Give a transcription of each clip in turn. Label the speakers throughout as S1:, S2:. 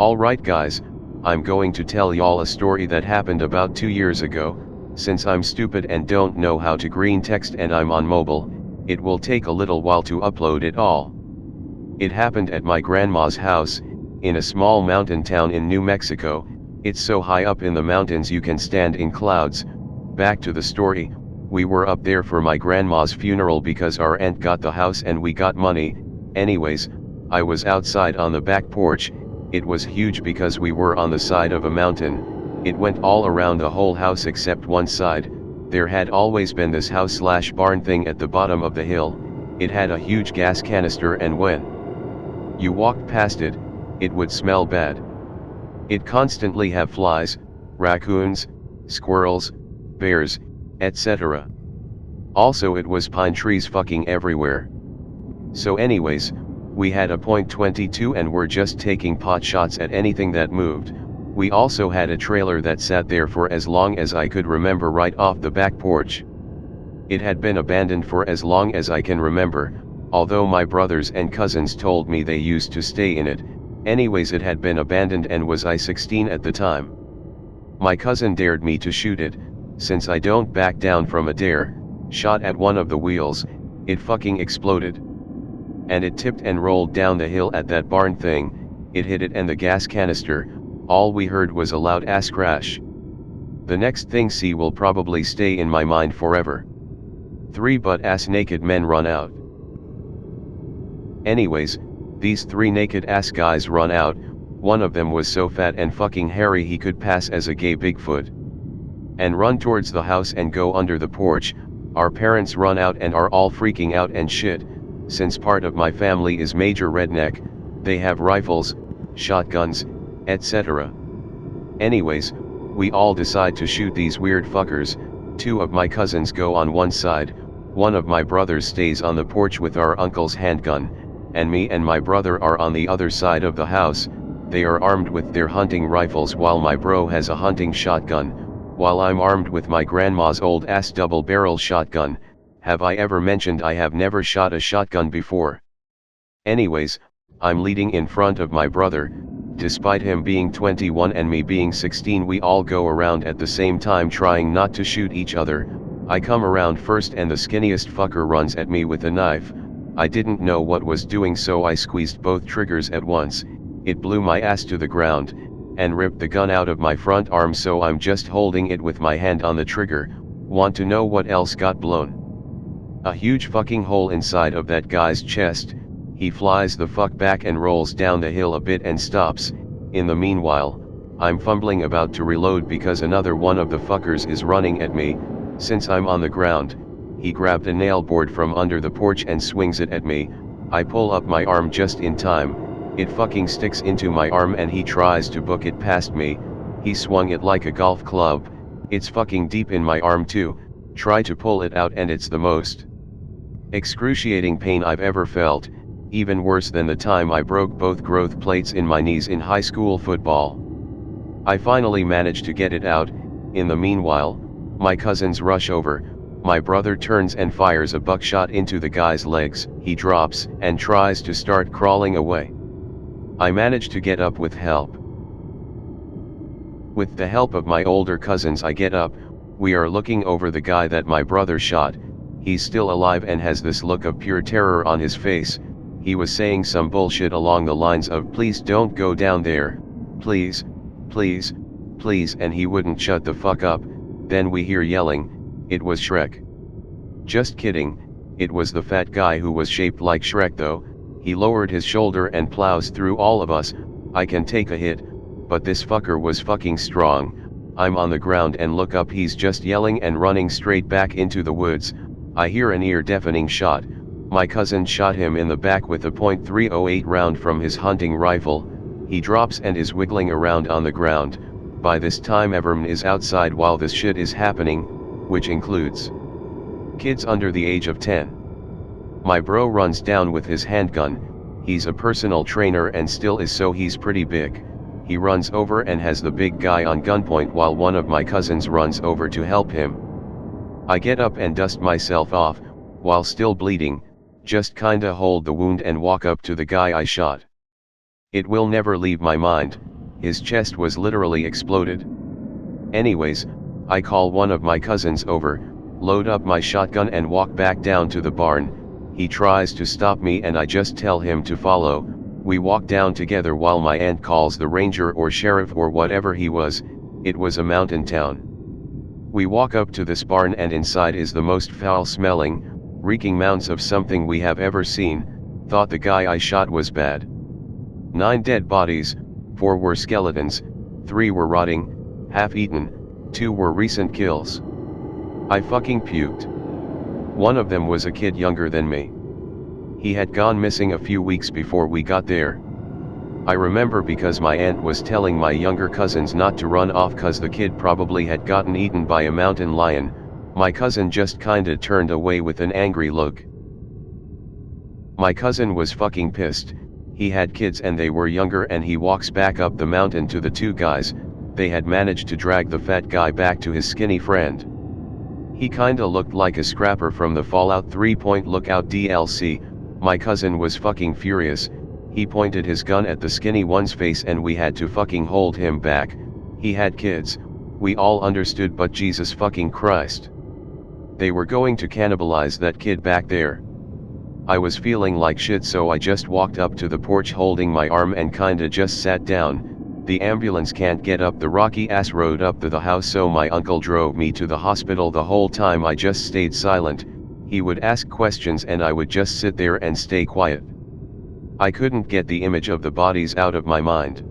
S1: Alright guys, I'm going to tell y'all a story that happened about 2 years ago. Since I'm stupid and don't know how to green text and I'm on mobile, it will take a little while to upload it all. It happened at my grandma's house, in a small mountain town in New Mexico. It's so high up in the mountains you can stand in clouds. Back to the story, we were up there for my grandma's funeral because our aunt got the house and we got money. Anyways, I was outside on the back porch. It was huge because we were on the side of a mountain. It went all around the whole house except one side. There had always been this house/barn thing at the bottom of the hill. It had a huge gas canister, and when you walked past it, it would smell bad. It constantly have flies, raccoons, squirrels, bears, etc. Also it was pine trees fucking everywhere. So anyways, we had a .22 and were just taking pot shots at anything that moved. We also had a trailer that sat there for as long as I could remember right off the back porch. It had been abandoned for as long as I can remember, although my brothers and cousins told me they used to stay in it. Anyways, it had been abandoned and was I 16 at the time. My cousin dared me to shoot it. Since I don't back down from a dare, shot at one of the wheels, it fucking exploded. And it tipped and rolled down the hill at that barn thing. It hit it and the gas canister. All we heard was a loud ass crash. The next thing will probably stay in my mind forever. 3 butt-ass naked men run out. Anyways, these 3 naked ass guys run out. One of them was so fat and fucking hairy he could pass as a gay Bigfoot. And run towards the house and go under the porch. Our parents run out and are all freaking out and shit. Since part of my family is major redneck, they have rifles, shotguns, etc. Anyways, we all decide to shoot these weird fuckers. 2 of my cousins go on one side, one of my brothers stays on the porch with our uncle's handgun, and me and my brother are on the other side of the house. They are armed with their hunting rifles while my bro has a hunting shotgun, while I'm armed with my grandma's old ass double-barrel shotgun. Have I ever mentioned I have never shot a shotgun before? Anyways, I'm leading in front of my brother. Despite him being 21 and me being 16, we all go around at the same time trying not to shoot each other. I come around first and the skinniest fucker runs at me with a knife. I didn't know what was doing, so I squeezed both triggers at once. It blew my ass to the ground, and ripped the gun out of my front arm, so I'm just holding it with my hand on the trigger. Want to know what else got blown? A huge fucking hole inside of that guy's chest. He flies the fuck back and rolls down the hill a bit and stops. In the meanwhile, I'm fumbling about to reload because another one of the fuckers is running at me. Since I'm on the ground, he grabbed a nail board from under the porch and swings it at me. I pull up my arm just in time. It fucking sticks into my arm and he tries to book it past me. He swung it like a golf club. It's fucking deep in my arm too. Try to pull it out and it's the most excruciating pain I've ever felt, even worse than the time I broke both growth plates in my knees in high school football. I finally managed to get it out. In the meanwhile, my cousins rush over. My brother turns and fires a buckshot into the guy's legs. He drops and tries to start crawling away. I manage to get up with help. With the help of my older cousins, I get up. We are looking over the guy that my brother shot. He's still alive and has this look of pure terror on his face. He was saying some bullshit along the lines of "Please don't go down there, please, please, please," and he wouldn't shut the fuck up. Then we hear yelling. It was Shrek. Just kidding, it was the fat guy who was shaped like Shrek though. He lowered his shoulder and plows through all of us. I can take a hit, but this fucker was fucking strong. I'm on the ground and look up, he's just yelling and running straight back into the woods. I hear an ear-deafening shot. My cousin shot him in the back with a .308 round from his hunting rifle. He drops and is wiggling around on the ground. By this time everyone is outside while this shit is happening, which includes kids under the age of 10. My bro runs down with his handgun. He's a personal trainer and still is, so he's pretty big. He runs over and has the big guy on gunpoint while one of my cousins runs over to help him. I get up and dust myself off, while still bleeding, just kinda hold the wound and walk up to the guy I shot. It will never leave my mind. his chest was literally exploded. Anyways, I call one of my cousins over, load up my shotgun and walk back down to the barn. He tries to stop me and I just tell him to follow. We walk down together while my aunt calls the ranger or sheriff or whatever he was. It was a mountain town. We walk up to this barn and inside is the most foul-smelling, reeking mounds of something we have ever seen. Thought the guy I shot was bad. 9 dead bodies, 4 were skeletons, 3 were rotting, half-eaten, 2 were recent kills. I fucking puked. One of them was a kid younger than me. He had gone missing a few weeks before we got there. I remember because my aunt was telling my younger cousins not to run off cause the kid probably had gotten eaten by a mountain lion. My cousin just kinda turned away with an angry look. My cousin was fucking pissed. He had kids and they were younger and he walks back up the mountain to the 2 guys. They had managed to drag the fat guy back to his skinny friend. He kinda looked like a scrapper from the Fallout 3 Point Lookout DLC. My cousin was fucking furious. He pointed his gun at the skinny one's face and we had to fucking hold him back. He had kids, we all understood, but Jesus fucking Christ. They were going to cannibalize that kid back there. I was feeling like shit, so I just walked up to the porch holding my arm and kinda just sat down. The ambulance can't get up the rocky ass road up to the house, so my uncle drove me to the hospital. The whole time I just stayed silent. He would ask questions and I would just sit there and stay quiet. I couldn't get the image of the bodies out of my mind.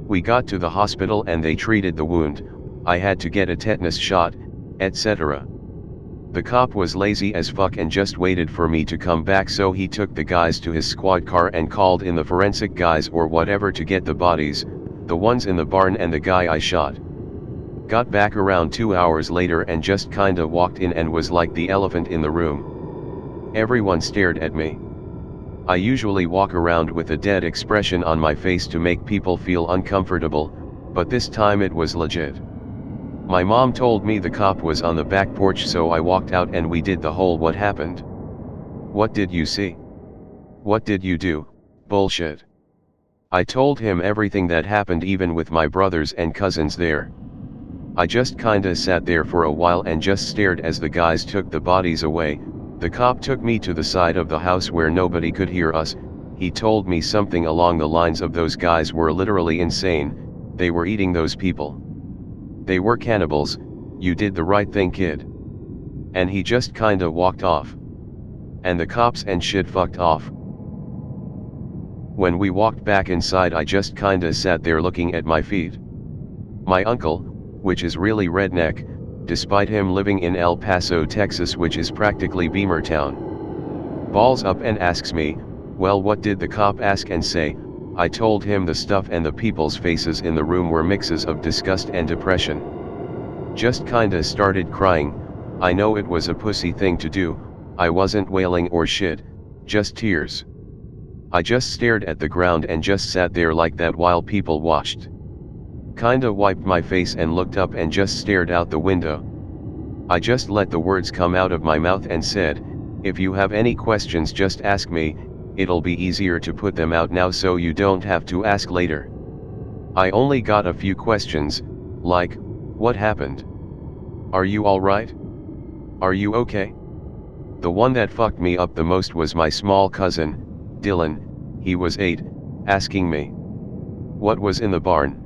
S1: We got to the hospital and they treated the wound. I had to get a tetanus shot, etc. The cop was lazy as fuck and just waited for me to come back, so he took the guys to his squad car and called in the forensic guys or whatever to get the bodies, the ones in the barn and the guy I shot. Got back around 2 hours later and just kinda walked in and was like the elephant in the room. Everyone stared at me. I usually walk around with a dead expression on my face to make people feel uncomfortable, but this time it was legit. My mom told me the cop was on the back porch, so I walked out and we did the whole "what happened? What did you see? What did you do?" bullshit. I told him everything that happened, even with my brothers and cousins there. I just kinda sat there for a while and just stared as the guys took the bodies away. The cop took me to the side of the house where nobody could hear us. He told me something along the lines of those guys were literally insane, they were eating those people. They were cannibals, you did the right thing, kid. And he just kinda walked off. And the cops and shit fucked off. When we walked back inside, I just kinda sat there looking at my feet. My uncle, which is really redneck, despite him living in El Paso, Texas, which is practically Beamer Town, balls up and asks me, "Well, what did the cop ask and say?" I told him the stuff and the people's faces in the room were mixes of disgust and depression. Just kinda started crying. I know it was a pussy thing to do, I wasn't wailing or shit, just tears. I just stared at the ground and just sat there like that while people watched. Kinda wiped my face and looked up and just stared out the window. I just let the words come out of my mouth and said, "If you have any questions, just ask me. It'll be easier to put them out now so you don't have to ask later." I only got a few questions, like, "What happened? Are you alright? Are you okay?" The one that fucked me up the most was my small cousin, Dylan. He was 8, asking me what was in the barn.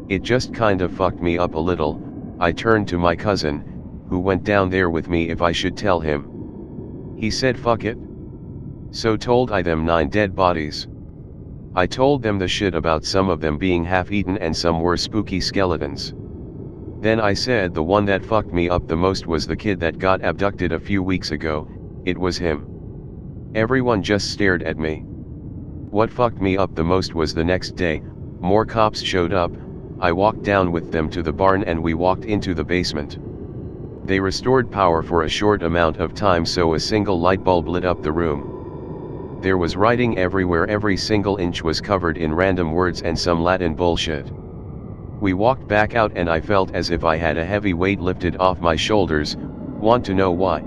S1: It just kinda fucked me up a little. I turned to my cousin, who went down there with me, if I should tell him. He said fuck it. So told I them 9 dead bodies. I told them the shit about some of them being half-eaten and some were spooky skeletons. Then I said the one that fucked me up the most was the kid that got abducted a few weeks ago. It was him. Everyone just stared at me. What fucked me up the most was the next day, more cops showed up. I walked down with them to the barn and we walked into the basement. They restored power for a short amount of time, so a single light bulb lit up the room. There was writing everywhere, every single inch was covered in random words and some Latin bullshit. We walked back out and I felt as if I had a heavy weight lifted off my shoulders. Want to know why?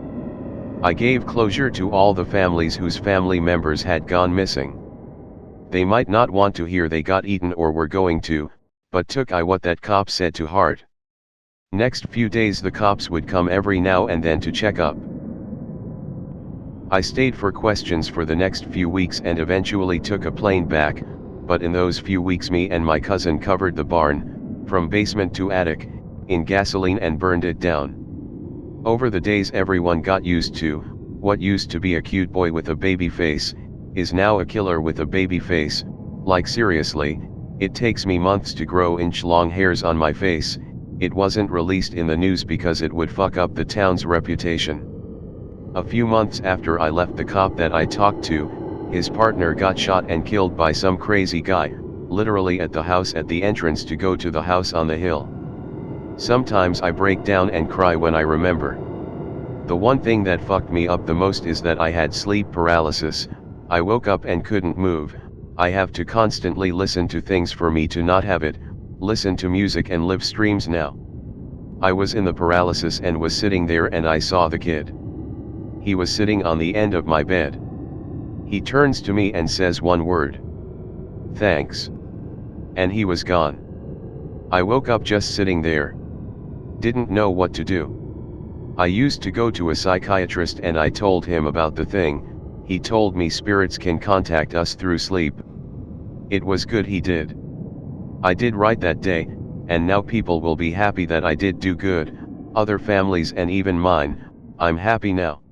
S1: I gave closure to all the families whose family members had gone missing. They might not want to hear they got eaten or were going to, but took I what that cop said to heart. Next few days the cops would come every now and then to check up. I stayed for questions for the next few weeks and eventually took a plane back, but in those few weeks me and my cousin covered the barn, from basement to attic, in gasoline and burned it down. Over the days everyone got used to, what used to be a cute boy with a baby face, is now a killer with a baby face. Like seriously, it takes me months to grow inch-long hairs on my face. It wasn't released in the news because it would fuck up the town's reputation. A few months after I left, the cop that I talked to, his partner got shot and killed by some crazy guy, literally at the house at the entrance to go to the house on the hill. Sometimes I break down and cry when I remember. The one thing that fucked me up the most is that I had sleep paralysis. I woke up and couldn't move. I have to constantly listen to things for me to not have it, listen to music and live streams now. I was in the paralysis and was sitting there and I saw the kid. He was sitting on the end of my bed. He turns to me and says one word. "Thanks." And he was gone. I woke up just sitting there. Didn't know what to do. I used to go to a psychiatrist and I told him about the thing. He told me spirits can contact us through sleep. It was good he did. I did right that day, and now people will be happy that I did do good, other families and even mine. I'm happy now.